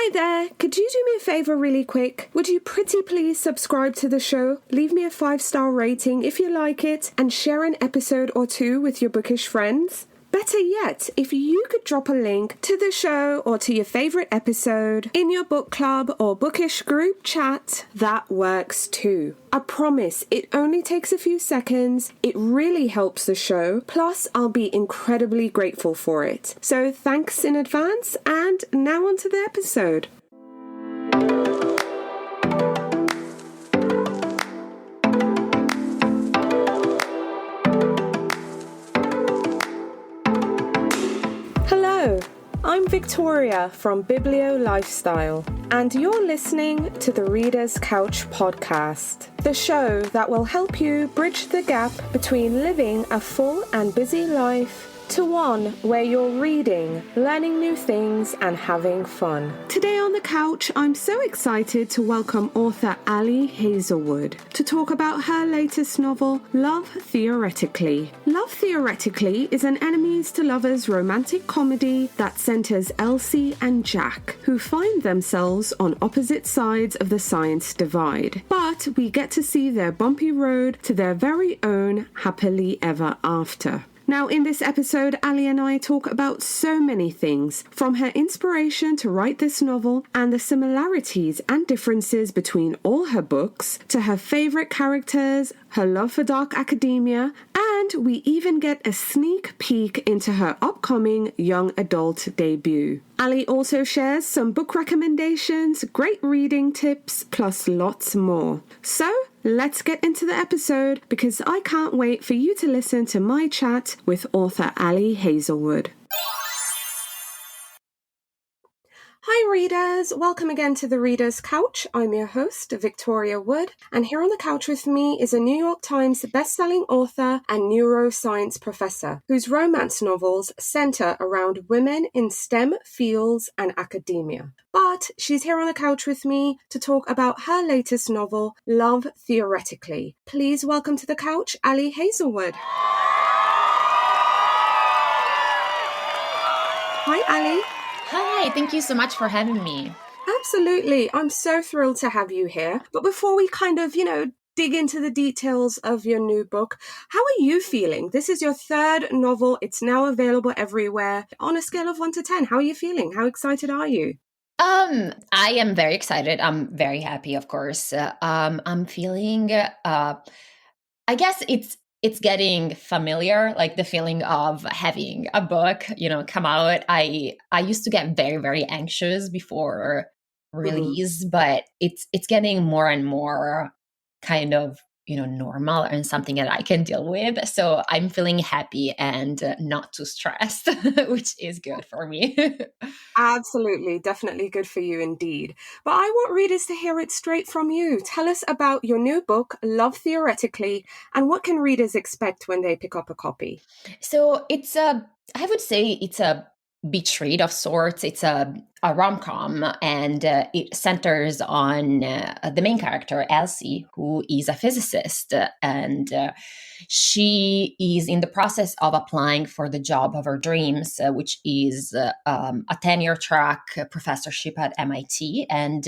Hi there, could you do me a favour really quick? Would you pretty please subscribe to the show, leave me a 5-star rating if you like it, and share an episode or two with your bookish friends? Better yet, if you could drop a link to the show or to your favourite episode in your book club or bookish group chat, that works too. I promise it only takes a few seconds, it really helps the show, plus I'll be incredibly grateful for it. So thanks in advance, and now on to the episode. Hello, I'm Victoria from Biblio Lifestyle, and you're listening to the Reader's Couch podcast, the show that will help you bridge the gap between living a full and busy life to one where you're reading, learning new things, and having fun. Today on the couch, I'm so excited to welcome author Ali Hazelwood to talk about her latest novel, Love Theoretically. Love Theoretically is an enemies to lovers romantic comedy that centers Elsie and Jack, who find themselves on opposite sides of the science divide. But we get to see their bumpy road to their very own happily ever after. Now, in this episode, Ali and I talk about so many things, from her inspiration to write this novel and the similarities and differences between all her books, to her favourite characters, her love for dark academia, and we even get a sneak peek into her upcoming young adult debut. Ali also shares some book recommendations, great reading tips, plus lots more. So, let's get into the episode because I can't wait for you to listen to my chat with author Ali Hazelwood. Hi readers, welcome again to the Reader's Couch. I'm your host, Victoria Wood, and here on the couch with me is a New York Times bestselling author and neuroscience professor whose romance novels center around women in STEM fields and academia. But she's here on the couch with me to talk about her latest novel, Love Theoretically. Please welcome to the couch, Ali Hazelwood. Hi, Ali. Hi, thank you so much for having me. Absolutely. I'm so thrilled to have you here. But before we dig into the details of your new book, how are you feeling? This is your third novel. It's now available everywhere. On a scale of 1 to 10, how are you feeling? How excited are you? I am very excited. I'm very happy, of course. I'm feeling, I guess it's getting familiar, like the feeling of having a book, come out. I used to get very, very anxious before release, but it's getting more and more kind of, normal and something that I can deal with. So I'm feeling happy and not too stressed, which is good for me. Absolutely. Definitely good for you indeed. But I want readers to hear it straight from you. Tell us about your new book, Love Theoretically, and what can readers expect when they pick up a copy? So I would say it's a beach read of sorts. It's a rom-com, and it centers on the main character, Elsie, who is a physicist, and she is in the process of applying for the job of her dreams, which is a tenure track professorship at MIT, and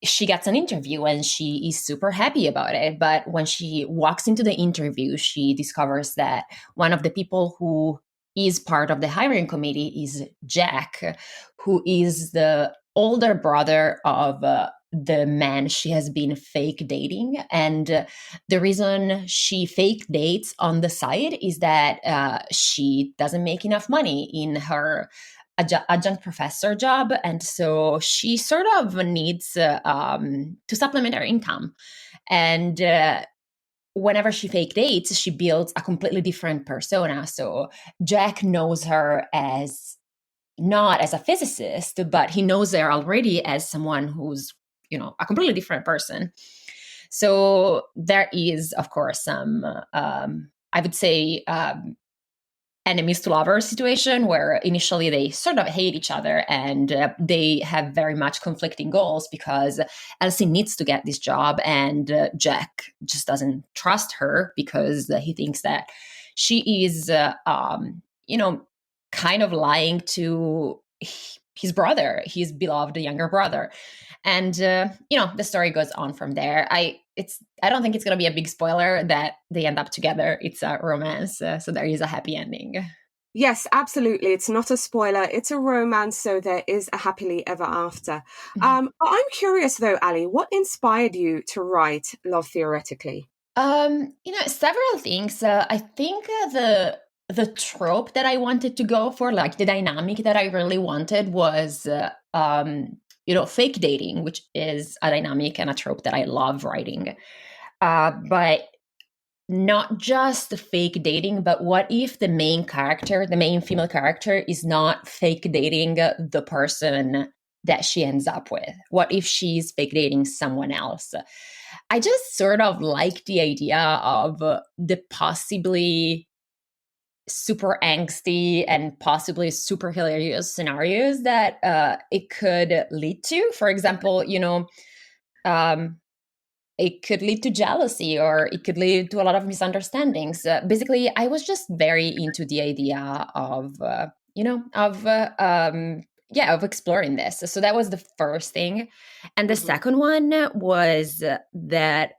she gets an interview and she is super happy about it. But when she walks into the interview, she discovers that one of the people who is part of the hiring committee is Jack, who is the older brother of the man she has been fake dating. And the reason she fake dates on the side is that she doesn't make enough money in her adjunct professor job, and so she sort of needs to supplement her income. And whenever she fake dates, she builds a completely different persona. So Jack knows her as not as a physicist, but he knows her already as someone who's a completely different person. So there is, of course, some I would say enemies to lovers situation where initially they sort of hate each other, and they have very much conflicting goals because Elsie needs to get this job and Jack just doesn't trust her because he thinks that she is, kind of lying to his brother, his beloved younger brother. And the story goes on from there. I don't think it's going to be a big spoiler that they end up together. It's a romance, so there is a happy ending. Yes, absolutely. It's not a spoiler. It's a romance, so there is a happily ever after. But I'm curious though, Ali, what inspired you to write Love Theoretically? Several things. I think the trope that I wanted to go for, like the dynamic that I really wanted, was fake dating, which is a dynamic and a trope that I love writing. But not just the fake dating, but what if the main character, the main female character, is not fake dating the person that she ends up with? What if she's fake dating someone else? I just sort of like the idea of the possibly super angsty and possibly super hilarious scenarios that it could lead to. For example, um, it could lead to jealousy, or it could lead to a lot of misunderstandings. Basically, I was just very into the idea of, of exploring this. So that was the first thing. And the second one was that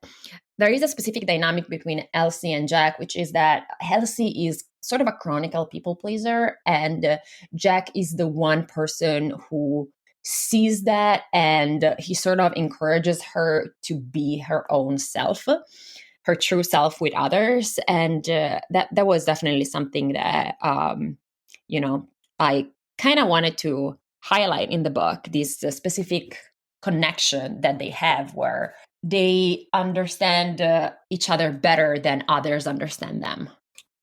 there is a specific dynamic between Elsie and Jack, which is that Elsie is sort of a chronicle people pleaser, and Jack is the one person who sees that, and he sort of encourages her to be her own self, her true self with others. And that was definitely something that I kind of wanted to highlight in the book, this specific connection that they have where they understand each other better than others understand them.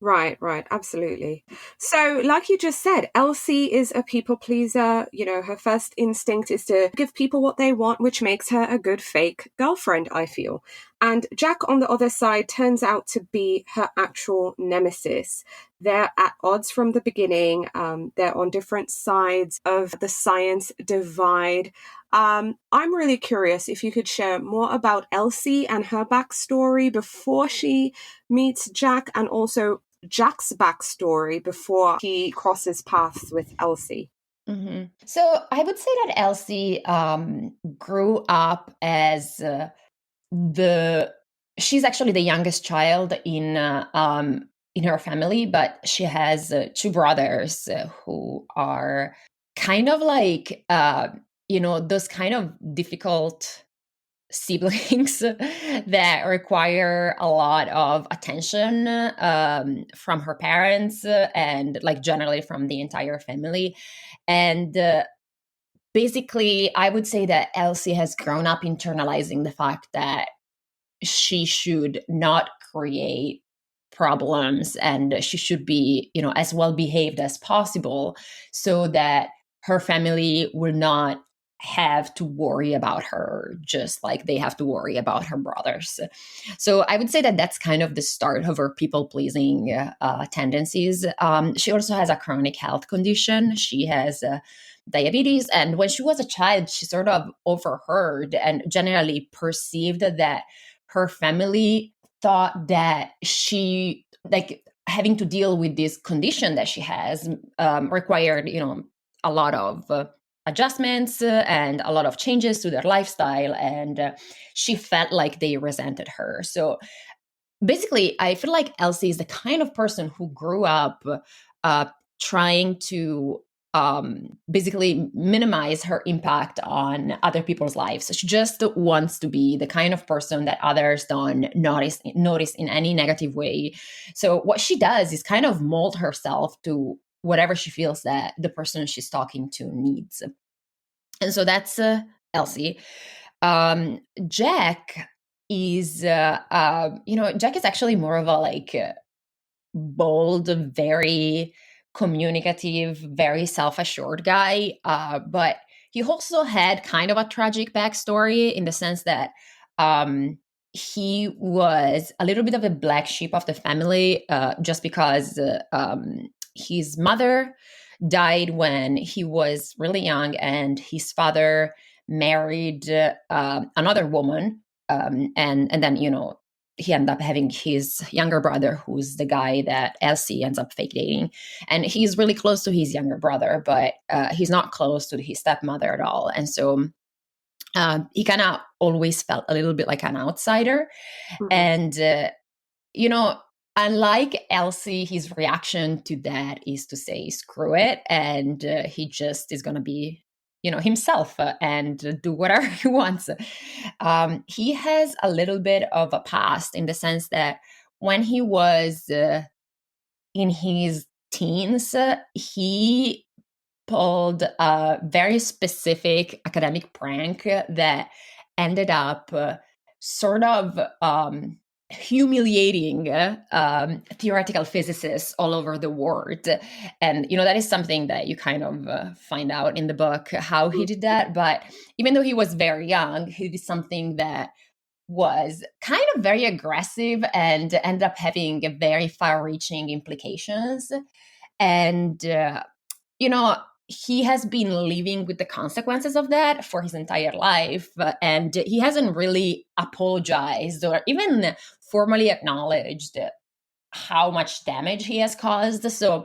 Right, absolutely. So, like you just said, Elsie is a people pleaser. Her first instinct is to give people what they want, which makes her a good fake girlfriend, I feel. And Jack, on the other side, turns out to be her actual nemesis. They're at odds from the beginning. They're on different sides of the science divide. I'm really curious if you could share more about Elsie and her backstory before she meets Jack, and also Jack's backstory before he crosses paths with Elsie. Mm-hmm. So I would say that Elsie grew up as she's actually the youngest child in her family, but she has two brothers who are kind of like those kind of difficult siblings that require a lot of attention from her parents and like generally from the entire family. And basically, I would say that Elsie has grown up internalizing the fact that she should not create problems, and she should be, as well behaved as possible, so that her family will not have to worry about her just like they have to worry about her brothers. So I would say that that's kind of the start of her people pleasing tendencies. She also has a chronic health condition. She has diabetes, and when she was a child, she sort of overheard and generally perceived that her family thought that she, like, having to deal with this condition that she has required, a lot of adjustments and a lot of changes to their lifestyle. And she felt like they resented her. So basically, I feel like Elsie is the kind of person who grew up trying to basically minimize her impact on other people's lives. So she just wants to be the kind of person that others don't notice in any negative way. So what she does is kind of mold herself to whatever she feels that the person she's talking to needs. And so that's Elsie. Jack is, Jack is actually more of a like bold, very communicative, very self-assured guy. But he also had kind of a tragic backstory in the sense that he was a little bit of a black sheep of the family just because his mother died when he was really young, and his father married another woman. And then, he ended up having his younger brother, who's the guy that Elsie ends up fake dating. And he's really close to his younger brother, but he's not close to his stepmother at all. And so he kind of always felt a little bit like an outsider. Mhm. And, you know, unlike Elsie, his reaction to that is to say, screw it. And he just is going to be, himself and do whatever he wants. He has a little bit of a past in the sense that when he was in his teens, he pulled a very specific academic prank that ended up sort of humiliating theoretical physicists all over the world. And, that is something that you kind of find out in the book, how he did that. But even though he was very young, he did something that was kind of very aggressive and ended up having very far-reaching implications. And, he has been living with the consequences of that for his entire life. And he hasn't really apologized or even formally acknowledged how much damage he has caused. So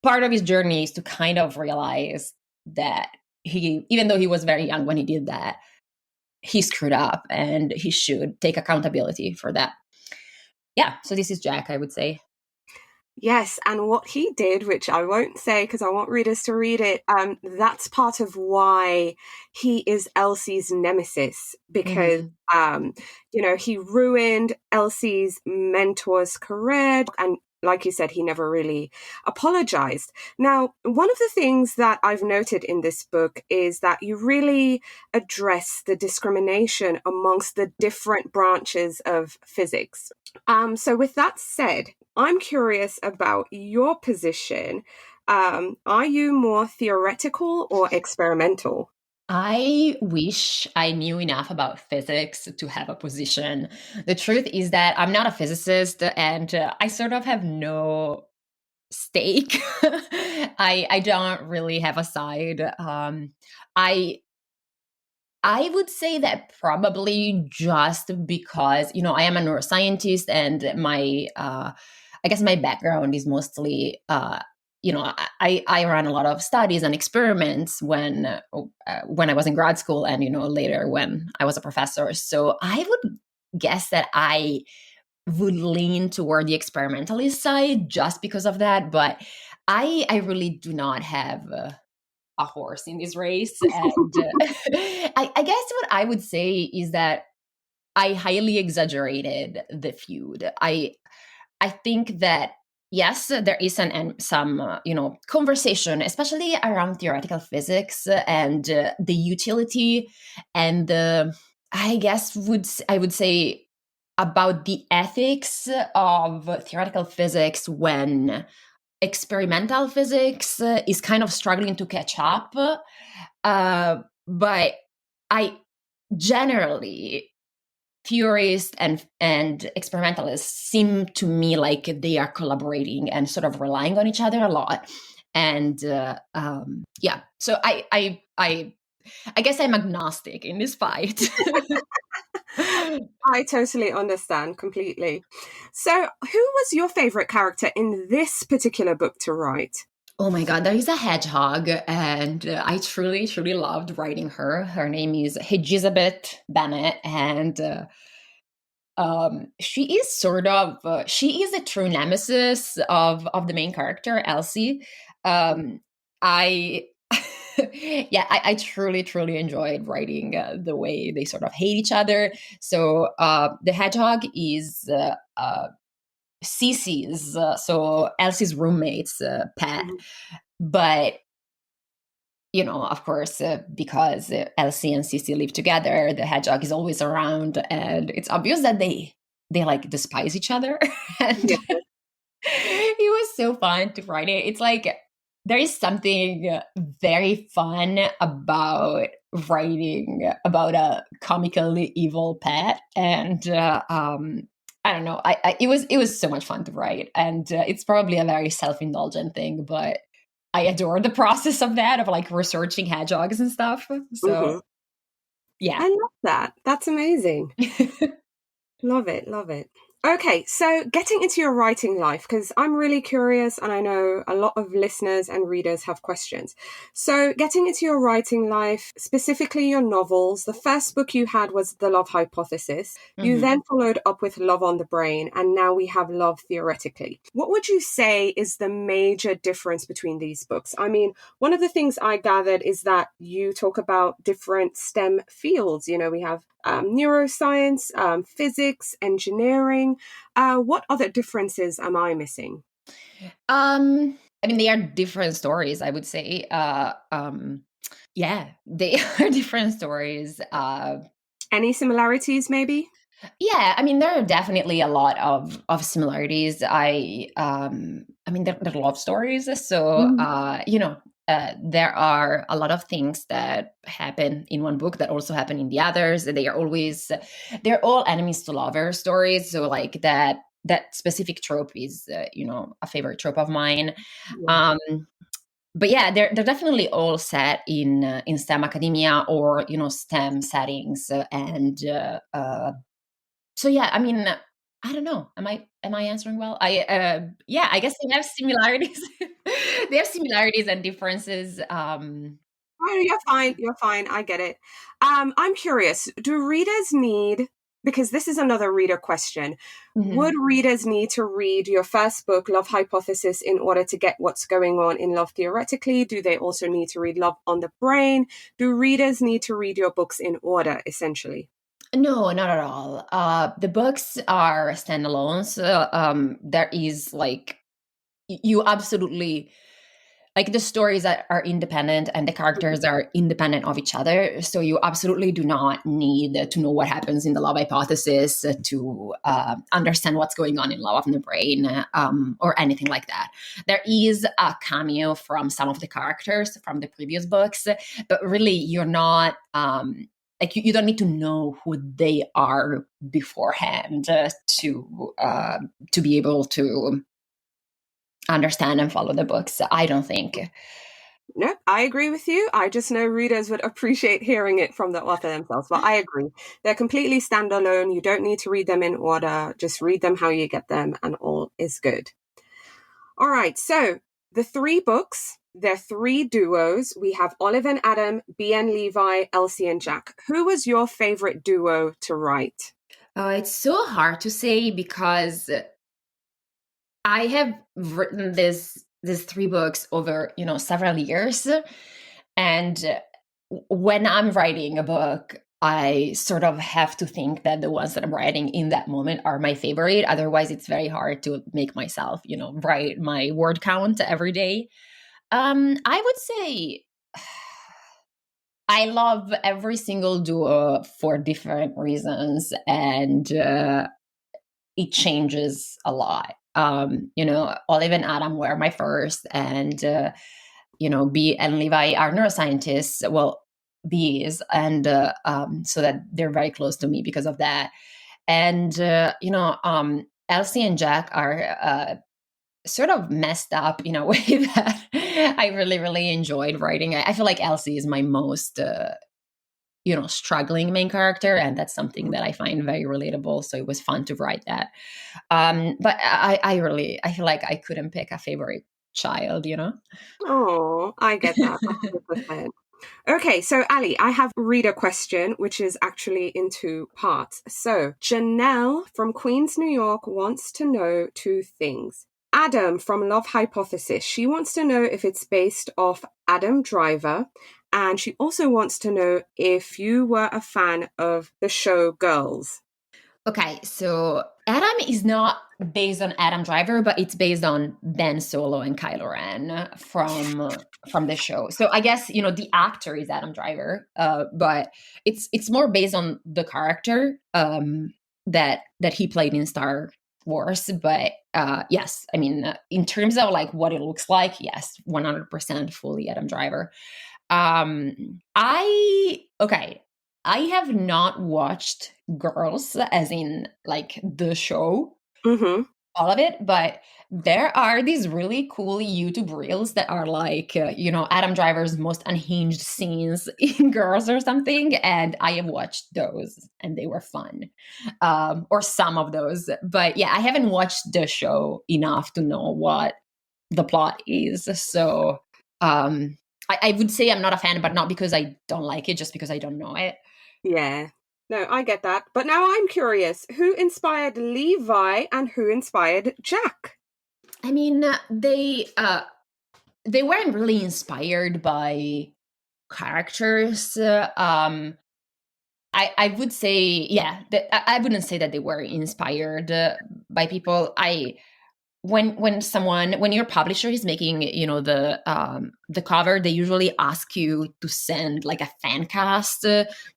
part of his journey is to kind of realize that even though he was very young when he did that, he screwed up and he should take accountability for that. Yeah, so this is Jack, I would say. Yes, and what he did, which I won't say because I want readers to read it, that's part of why he is Elsie's nemesis, because, he ruined Elsie's mentor's career, and like you said, he never really apologized. Now, one of the things that I've noted in this book is that you really address the discrimination amongst the different branches of physics. So with that said, I'm curious about your position. Are you more theoretical or experimental? I wish I knew enough about physics to have a position. The truth is that I'm not a physicist and I sort of have no stake. I don't really have a side. I I would say that probably just because, I am a neuroscientist and I guess my background is mostly, I ran a lot of studies and experiments when I was in grad school and, later when I was a professor. So I would guess that I would lean toward the experimentalist side just because of that. But I really do not have a horse in this race. And I guess what I would say is that I highly exaggerated the feud. I think that yes, there is some conversation, especially around theoretical physics and the utility and the I would say about the ethics of theoretical physics when experimental physics is kind of struggling to catch up. But I generally, theorists and experimentalists seem to me like they are collaborating and sort of relying on each other a lot. And so I guess I'm agnostic in this fight. I totally understand completely. So, who was your favorite character in this particular book to write? Oh my God, there is a hedgehog, and I truly, truly loved writing her. Her name is Elizabeth Bennet, and she is she is a true nemesis of the main character, Elsie. I I truly, truly enjoyed writing the way they sort of hate each other. So the hedgehog is Cece's, so Elsie's roommate's pet. Mhm. But, of course, because Elsie and Cece live together, the hedgehog is always around, and it's obvious that they like despise each other. And Yeah. it was so fun to write it. It's like there is something very fun about writing about a comically evil pet, and I don't know. It was so much fun to write, and it's probably a very self-indulgent thing, but I adore the process of that, of like researching hedgehogs and stuff. So Mhm. yeah. I love that. That's amazing. Love it, love it. Okay, so getting into your writing life, because I'm really curious and I know a lot of listeners and readers have questions. So, getting into your writing life, specifically your novels, the first book you had was The Love Hypothesis. You Mhm. then followed up with Love on the Brain, and now we have Love Theoretically. What would you say is the major difference between these books? I mean, one of the things I gathered is that you talk about different STEM fields. You know, we have neuroscience, physics, engineering. What other differences am I missing? I mean, they are different stories, I would say. Yeah, they are different stories. Any similarities, maybe? Yeah, I mean, there are definitely a lot of similarities. I mean, they're love stories, so Mhm. there are a lot of things that happen in one book that also happen in the others. They're all enemies to lovers stories. So like that specific trope is a favorite trope of mine. Yeah. Um, but yeah, they're definitely all set in STEM academia or STEM settings, and so yeah, I mean, I don't know. Am I answering well? Yeah, I guess they have similarities. They have similarities and differences. Oh, you're fine. You're fine. I get it. I'm curious. Do readers need, because this is another reader question, would Mhm. readers need to read your first book, Love Hypothesis, in order to get what's going on in Love Theoretically? Do they also need to read Love on the Brain? Do readers need to read your books in order, essentially? No, not at all. The books are standalones. There is like you absolutely like the stories are independent and the characters are independent of each other. So you absolutely do not need to know what happens in the love hypothesis to understand what's going on in Love of the Brain, or anything like that. There is a cameo from some of the characters from the previous books, but really you're not. Like you don't need to know who they are beforehand to be able to understand and follow the books. I don't think. No, I agree with you. I just know readers would appreciate hearing it from the author themselves. But I agree. They're completely standalone. You don't need to read them in order. Just read them how you get them, and all is good. All right. So the three books, they're three duos. We have Olive and Adam, B and Levi, Elsie and Jack. Who was your favorite duo to write? It's so hard to say because I have written these three books over several years, and when I'm writing a book, I sort of have to think that the ones that I'm writing in that moment are my favorite. Otherwise, it's very hard to make myself write my word count every day. I would say I love every single duo for different reasons, and it changes a lot. Olive and Adam were my first, and B and Levi are neuroscientists. Well, B is, and so that they're very close to me because of that. And Elsie and Jack are sort of messed up in a way that I really, really enjoyed writing. I feel like Elsie is my most struggling main character, and that's something that I find very relatable. So it was fun to write that. But I feel like I couldn't pick a favorite child. Oh, I get that 100%. Okay, so Ali, I have reader question, which is actually in two parts. So Janelle from Queens, New York wants to know two things. Adam from Love Hypothesis, she wants to know if it's based off Adam Driver, and she also wants to know if you were a fan of the show Girls. Okay, so Adam is not based on Adam Driver, but it's based on Ben Solo and Kylo Ren from the show. So I guess the actor is Adam Driver, but it's more based on the character that he played in Star Wars. But yes, I mean in terms of like what it looks like, yes, 100% fully Adam Driver. I okay. I have not watched Girls, as in like the show. Mm-hmm. all of it, but there are these really cool YouTube reels that are like, Adam Driver's most unhinged scenes in Girls or something. And I have watched those and they were fun, or some of those. But yeah, I haven't watched the show enough to know what the plot is. So I would say I'm not a fan, but not because I don't like it, just because I don't know it. Yeah. No, I get that. But now I'm curious, who inspired Levi and who inspired Jack? I mean, they weren't really inspired by characters. I would say, yeah, I wouldn't say that they were inspired by people. When your publisher is making, the cover, they usually ask you to send like a fan cast,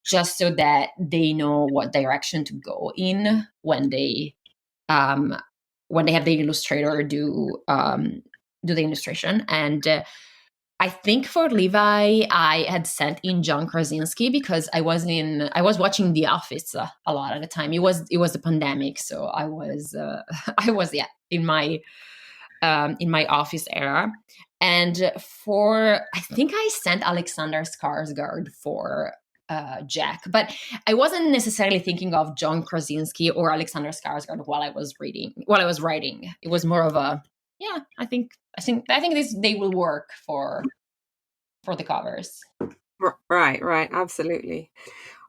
just so that they know what direction to go in when they have the illustrator do the illustration. And I think for Levi, I had sent in John Krasinski because I was watching The Office a lot at the time. It was the pandemic, so I was in my Office era. And I think I sent Alexander Skarsgård for Jack, but I wasn't necessarily thinking of John Krasinski or Alexander Skarsgård while I was writing. It was more of a, yeah, I think they will work for the covers. Right, absolutely.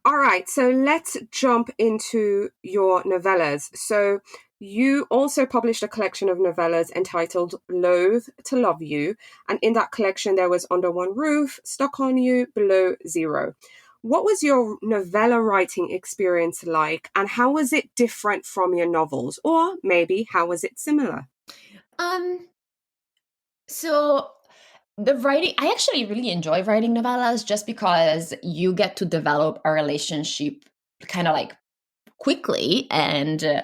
All right, so let's jump into your novellas. So you also published a collection of novellas entitled Loathe to Love You, and in that collection there was Under One Roof, Stuck on You, Below Zero. What was your novella writing experience like, and how was it different from your novels? Or maybe how was it similar? So the writing, I actually really enjoy writing novellas just because you get to develop a relationship kind of like quickly. And,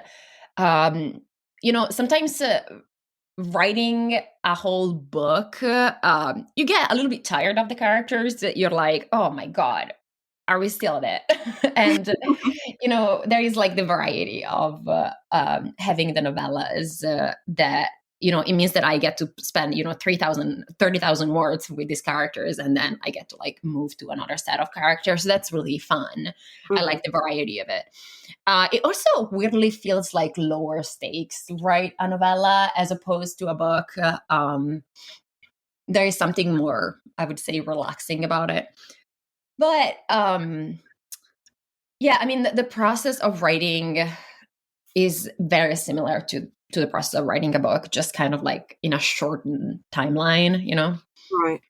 sometimes writing a whole book, you get a little bit tired of the characters. You're like, oh my God, are we still at it? And, there is like the variety of having the novellas that, it means that I get to spend, 30,000 words with these characters, and then I get to like move to another set of characters. So that's really fun. Mm-hmm. I like the variety of it. It also weirdly feels like lower stakes, right? A novella as opposed to a book. There is something more, I would say, relaxing about it. But yeah, I mean, the process of writing is very similar to the process of writing a book, just kind of like in a shortened timeline, Right.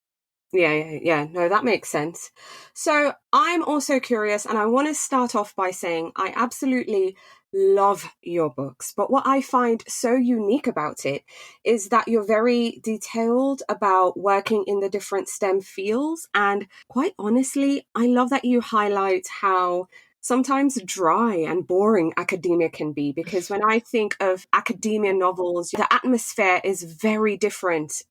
Yeah. No, that makes sense. So I'm also curious, and I want to start off by saying I absolutely love your books. But what I find so unique about it is that you're very detailed about working in the different STEM fields. And quite honestly, I love that you highlight how sometimes dry and boring academia can be, because when I think of academia novels, the atmosphere is very different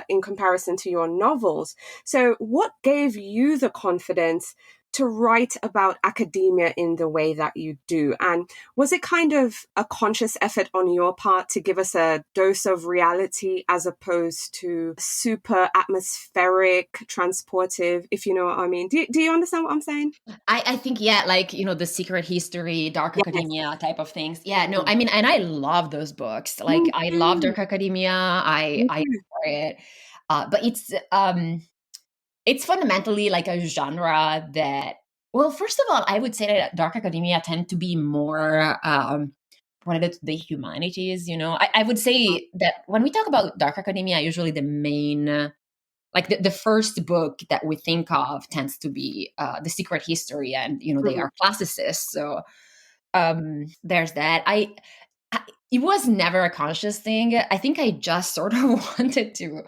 in comparison to your novels. So what gave you the confidence to write about academia in the way that you do? And was it kind of a conscious effort on your part to give us a dose of reality as opposed to super atmospheric, transportive, if you know what I mean? Do you understand what I'm saying? I think, yeah, like, the secret history, dark academia type of things. Yeah, no, I mean, and I love those books. Like, I love dark academia. I adore it. But it's fundamentally like a genre that, well, first of all, I would say that dark academia tend to be more related to the humanities. I would say that when we talk about dark academia, usually the main, like the first book that we think of tends to be The Secret History, and they are classicists. So there's that. It was never a conscious thing. I think I just sort of wanted to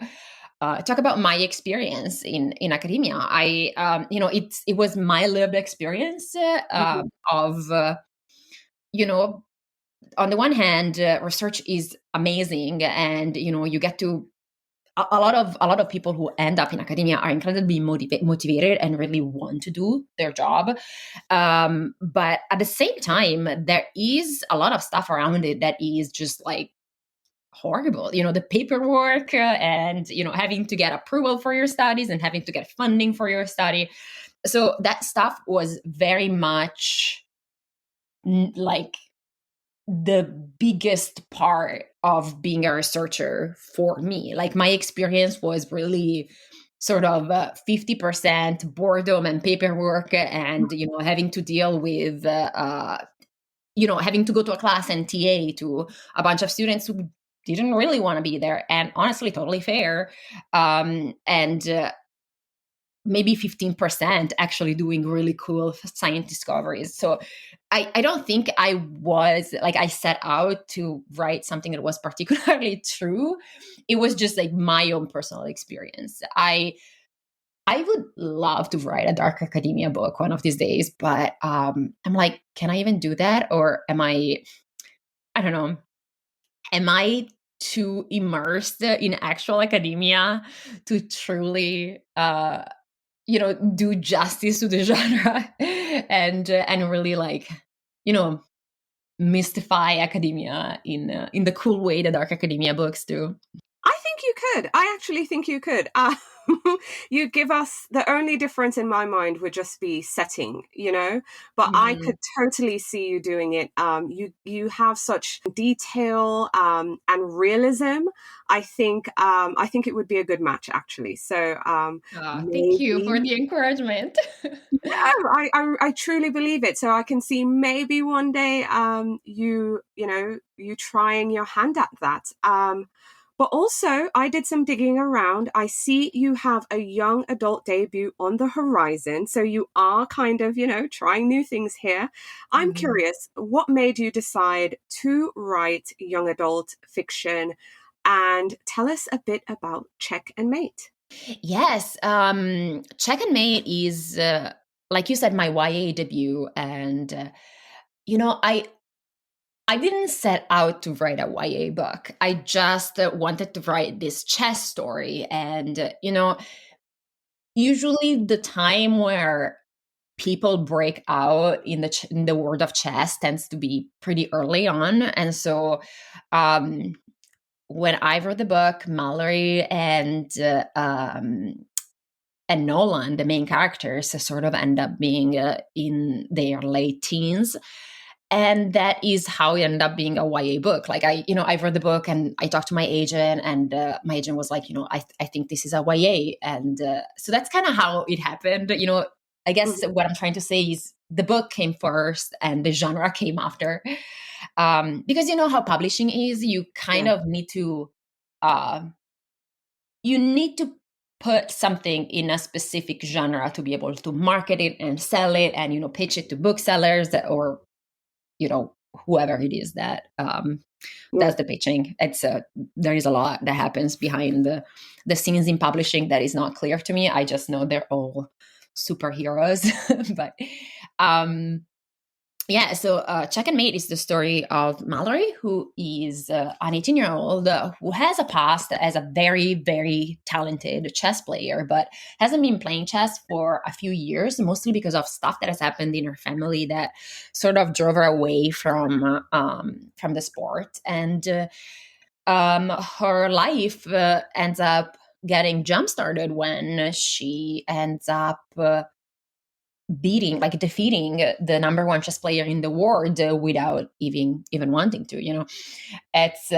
talk about my experience in academia. It was my lived experience of on the one hand, research is amazing, and you get to a lot of people who end up in academia are incredibly motivated and really want to do their job. But at the same time, there is a lot of stuff around it that is just like horrible. The paperwork and, having to get approval for your studies and having to get funding for your study. So that stuff was very much like the biggest part of being a researcher for me. Like my experience was really sort of 50% boredom and paperwork and, having to deal with, having to go to a class and TA to a bunch of students who didn't really want to be there. And honestly, totally fair. And maybe 15% actually doing really cool science discoveries. So I don't think I set out to write something that was particularly true. It was just like my own personal experience. I would love to write a dark academia book one of these days, but I'm like, can I even do that? Or I don't know, am I too immersed in actual academia to truly do justice to the genre and really mystify academia in the cool way that dark academia books do? I think you could. I actually think you could. You give us, the only difference in my mind would just be setting, but I could totally see you doing it. You have such detail and realism. I think it would be a good match, actually. So thank you for the encouragement. Yeah, I truly believe it. So I can see maybe one day you trying your hand at that. But also, I did some digging around. I see you have a young adult debut on the horizon. So you are kind of, trying new things here. I'm curious, what made you decide to write young adult fiction? And tell us a bit about Check and Mate. Yes. Check and Mate is, like you said, my YA debut. And, I didn't set out to write a YA book. I just wanted to write this chess story. And, usually the time where people break out in the world of chess tends to be pretty early on. And so when I wrote the book, Mallory and Nolan, the main characters, sort of end up being in their late teens. And that is how it ended up being a YA book. Like I read the book and I talked to my agent, and my agent was like, I think this is a YA. And so that's kind of how it happened. I guess what I'm trying to say is the book came first and the genre came after. Because how publishing is, you kind of need to, put something in a specific genre to be able to market it and sell it and, pitch it to booksellers or, whoever it is that does the pitching. It's there is a lot that happens behind the scenes in publishing that is not clear to me. I just know they're all superheroes. But so Check and Mate is the story of Mallory, who is an 18-year-old who has a past as a very, very talented chess player, but hasn't been playing chess for a few years, mostly because of stuff that has happened in her family that sort of drove her away from the sport. And her life ends up getting jump-started when she ends up defeating the number one chess player in the world without even wanting to. It's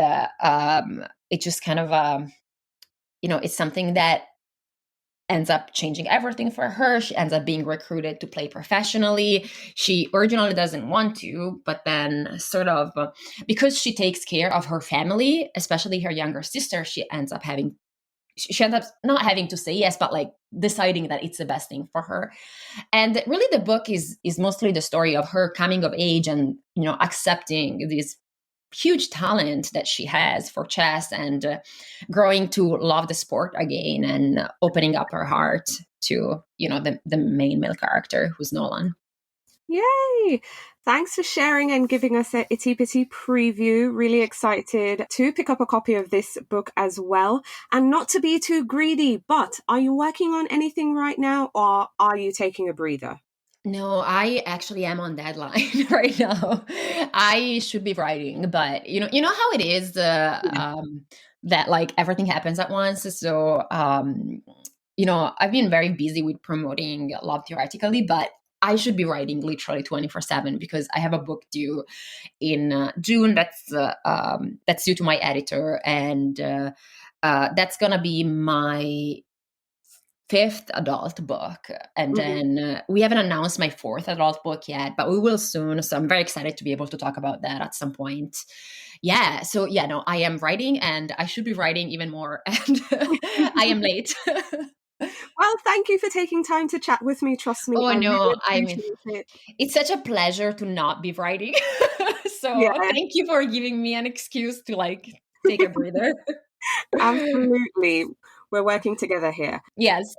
it's just kind of it's something that ends up changing everything for her. She ends up being recruited to play professionally. She originally doesn't want to, but then sort of because she takes care of her family, especially her younger sister, she ends up not having to say yes, but deciding that it's the best thing for her. And really the book is mostly the story of her coming of age and, accepting this huge talent that she has for chess and growing to love the sport again and opening up her heart to, the main male character, who's Nolan. Yay! Thanks for sharing and giving us a itty bitty preview. Really excited to pick up a copy of this book as well. And not to be too greedy, but are you working on anything right now, or are you taking a breather? No, I actually am on deadline right now. I should be writing, but you know how it is, Yeah. that like everything happens at once. So, I've been very busy with promoting Love Theoretically, but I should be writing literally 24/7 because I have a book due in June. That's due to my editor, and that's gonna be my fifth adult book. And Mhm. then we haven't announced my fourth adult book yet, but we will soon. So I'm very excited to be able to talk about that at some point. Yeah. So, yeah, no, I am writing and I should be writing even more. And I am late. Well, thank you for taking time to chat with me. Trust me, Oh, I no. really I mean, appreciate it. it's such a pleasure to not be writing. So Yeah, thank you for giving me an excuse to like take a breather. absolutely. We're working together here. Yes.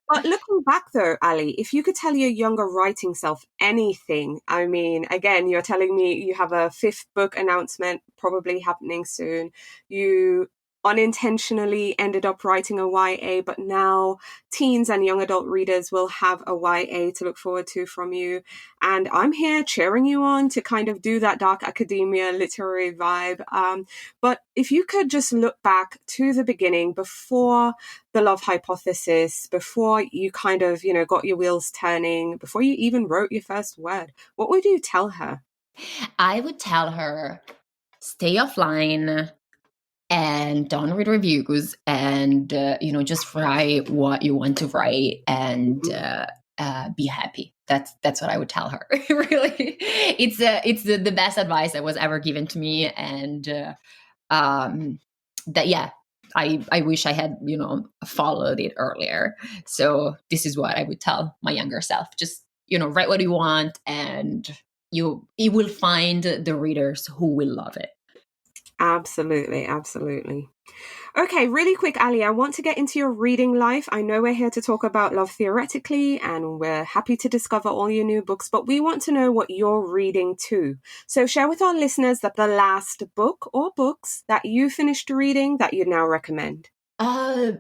But looking back though, Ali, if you could tell your younger writing self anything, I mean, again, you're telling me you have a fifth book announcement probably happening soon. You unintentionally ended up writing a YA, but now teens and young adult readers will have a YA to look forward to from you. And I'm here cheering you on to kind of do that dark academia literary vibe. But if you could just look back to the beginning before the love hypothesis, before you kind of, got your wheels turning, before you even wrote your first word, what would you tell her? I would tell her, stay offline and don't read reviews, and just write what you want to write, and Mhm. be happy. That's what I would tell her. Really, it's the best advice that was ever given to me, and that, yeah, I wish I had followed it earlier. So this is what I would tell my younger self: just write what you want, and you will find the readers who will love it. Absolutely, absolutely. Okay, really quick, Ali, I want to get into your reading life. I know we're here to talk about love theoretically, and we're happy to discover all your new books, but we want to know what you're reading too. So share with our listeners that the last book or books that you finished reading that you'd now recommend. The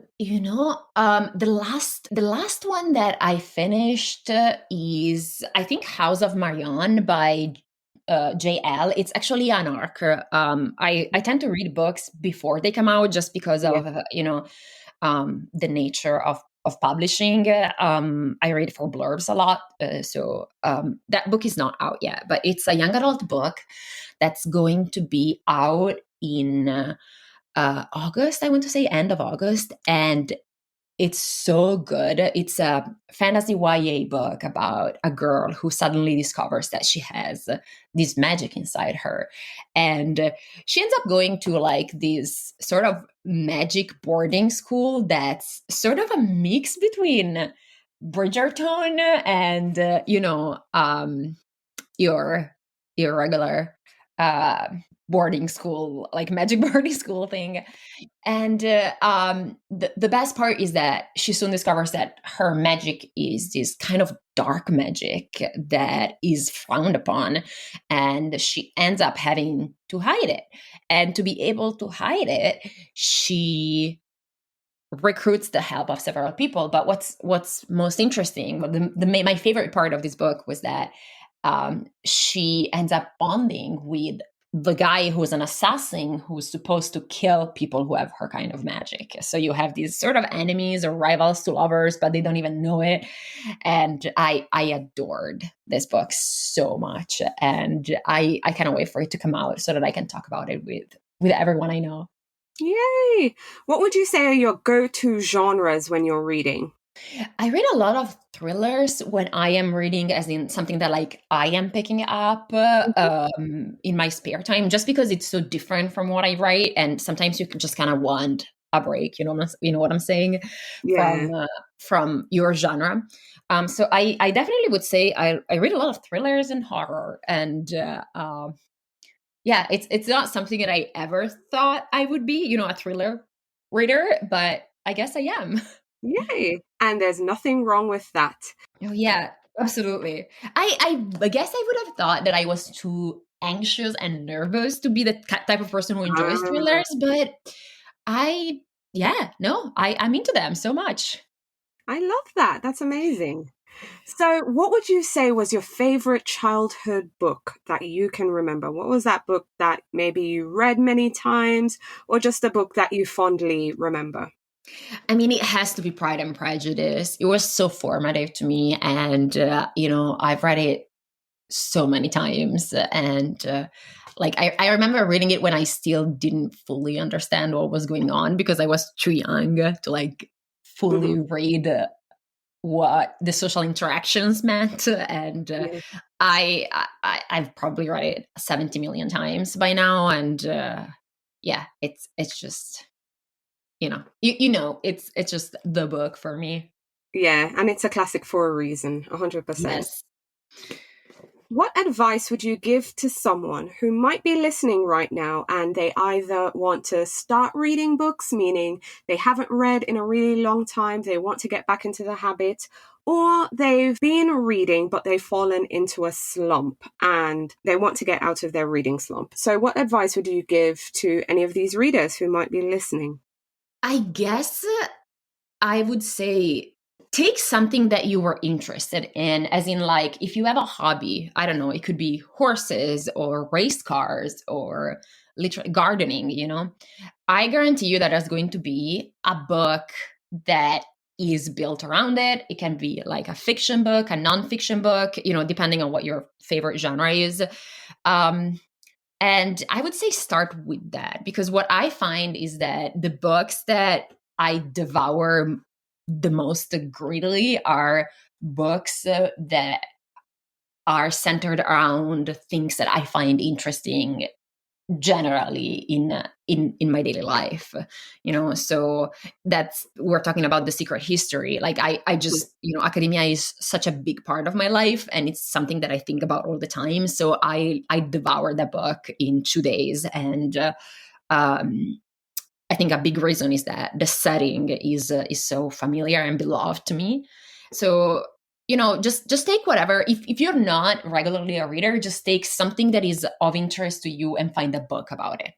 last one that I finished is, I think, House of Marion by JL. It's actually an arc. I tend to read books before they come out just because Yeah. of the nature of publishing. I read for blurbs a lot, so that book is not out yet, but it's a young adult book that's going to be out in August, I want to say end of August. And it's so good. It's a fantasy YA book about a girl who suddenly discovers that she has this magic inside her. And she ends up going to like this sort of magic boarding school that's sort of a mix between Bridgerton and, your regular uh, boarding school, like magic boarding school thing. And the best part is that she soon discovers that her magic is this kind of dark magic that is frowned upon. And she ends up having to hide it. And to be able to hide it, she recruits the help of several people. But what's most interesting, my favorite part of this book was that she ends up bonding with the guy who's an assassin who's supposed to kill people who have her kind of magic. So you have these sort of enemies or rivals to lovers, but they don't even know it. And I adored this book so much, and I cannot wait for it to come out so that I can talk about it with everyone I know. Yay! What would you say are your go-to genres when you're reading? I read a lot of thrillers when I am reading, as in something that like I am picking up Mhm. in my spare time, just because it's so different from what I write, and sometimes you can just kind of want a break. You know what I'm saying, Yeah. from your genre. So I definitely would say I read a lot of thrillers and horror, and yeah, it's not something that I ever thought I would be, a thriller reader, but I guess I am. Yay! And there's nothing wrong with that. Oh yeah, absolutely. I guess I would have thought that I was too anxious and nervous to be the type of person who enjoys Ah, thrillers, but I yeah, no, I'm into them so much. I love that. That's amazing. So, what would you say was your favorite childhood book that you can remember? What was that book that maybe you read many times, or just a book that you fondly remember? I mean, it has to be Pride and Prejudice. It was so formative to me. And, I've read it so many times. And, I remember reading it when I still didn't fully understand what was going on because I was too young to Hmm. fully read what the social interactions meant. And Yeah. I've probably read it 70 million times by now. And yeah, it's just, it's just the book for me. Yeah, and it's a classic for a reason, 100%. Yes. What advice would you give to someone who might be listening right now and they either want to start reading books, meaning they haven't read in a really long time, they want to get back into the habit, or they've been reading but they've fallen into a slump and they want to get out of their reading slump? So, what advice would you give to any of these readers who might be listening? I guess I would say take something that you were interested in, as in, if you have a hobby, I don't know, it could be horses or race cars or literally gardening, I guarantee you that there's going to be a book that is built around it. It can be like a fiction book, a nonfiction book, depending on what your favorite genre is. Um, and I would say start with that because what I find is that the books that I devour the most greedily are books that are centered around things that I find interesting generally in my daily life. So that's, we're talking about The Secret History. I just, academia is such a big part of my life and it's something that I think about all the time, so I devoured that book in 2 days. And I think a big reason is that the setting is so familiar and beloved to me. So just take whatever. If you're not regularly a reader, just take something that is of interest to you and find a book about it.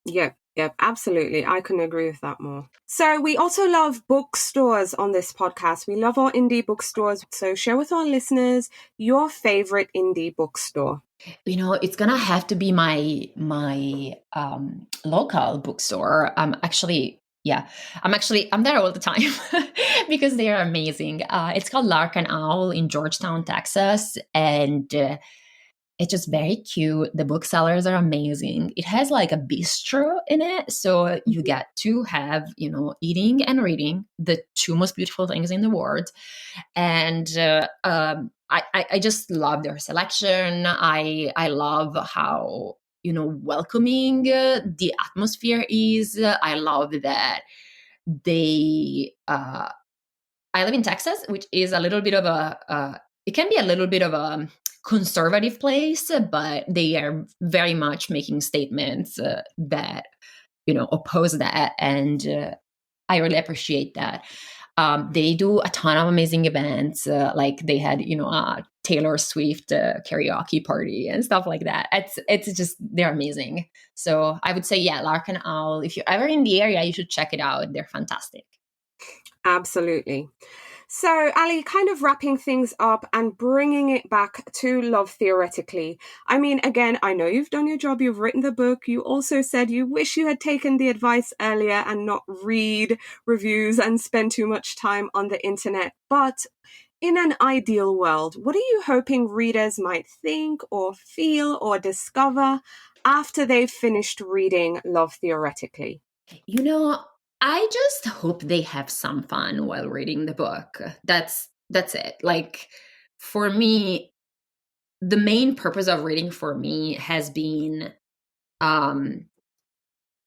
Yep, yep, absolutely. I couldn't agree with that more. So, we also love bookstores on this podcast. We love our indie bookstores. So, share with our listeners your favorite indie bookstore. It's gonna have to be my local bookstore. I'm there all the time because they are amazing. It's called Lark and Owl in Georgetown, Texas, and it's just very cute. The booksellers are amazing. It has like a bistro in it. So you get to have, eating and reading, the two most beautiful things in the world. And I just love their selection. I love how, welcoming the atmosphere is. I love that they, I live in Texas, which is a little bit of it can be a little bit of a conservative place, but they are very much making statements that, oppose that. And I really appreciate that. They do a ton of amazing events. Like they had, a Taylor Swift karaoke party and stuff like that. It's just, they're amazing. So I would say, yeah, Lark and Owl. If you're ever in the area, you should check it out. They're fantastic. Absolutely. So, Ali, kind of wrapping things up and bringing it back to love theoretically. I mean, again, I know you've done your job, you've written the book. You also said you wish you had taken the advice earlier and not read reviews and spend too much time on the internet. But in an ideal world, what are you hoping readers might think or feel or discover after they've finished reading Love Theoretically? You know, I just hope they have some fun while reading the book. That's it. For me, the main purpose of reading for me has been um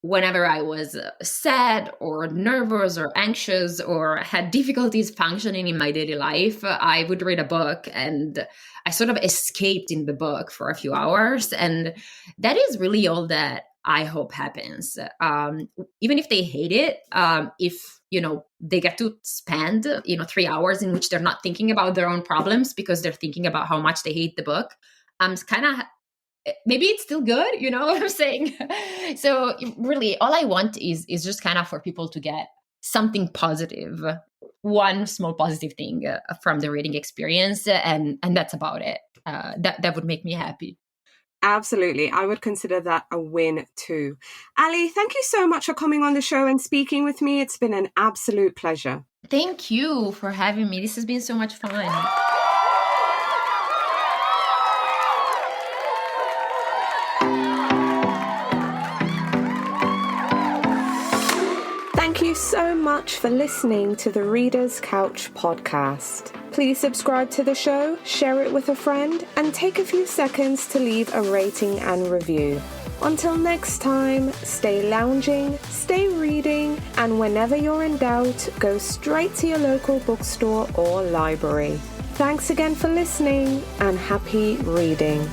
whenever I was sad or nervous or anxious or had difficulties functioning in my daily life, I would read a book and I sort of escaped in the book for a few hours. And that is really all that I hope happens. Even if they hate it, if they get to spend 3 hours in which they're not thinking about their own problems because they're thinking about how much they hate the book, I'm kind of, maybe it's still good, you know what I'm saying? So really all I want is just kind of for people to get something positive one small positive thing from the reading experience, and that's about it. That would make me happy. Absolutely. I would consider that a win too. Ali, thank you so much for coming on the show and speaking with me. It's been an absolute pleasure. Thank you for having me. This has been so much fun. Thank you so much for listening to the Reader's Couch podcast. Please subscribe to the show, share it with a friend, and take a few seconds to leave a rating and review. Until next time, stay lounging, stay reading, and whenever you're in doubt, go straight to your local bookstore or library. Thanks again for listening, and happy reading.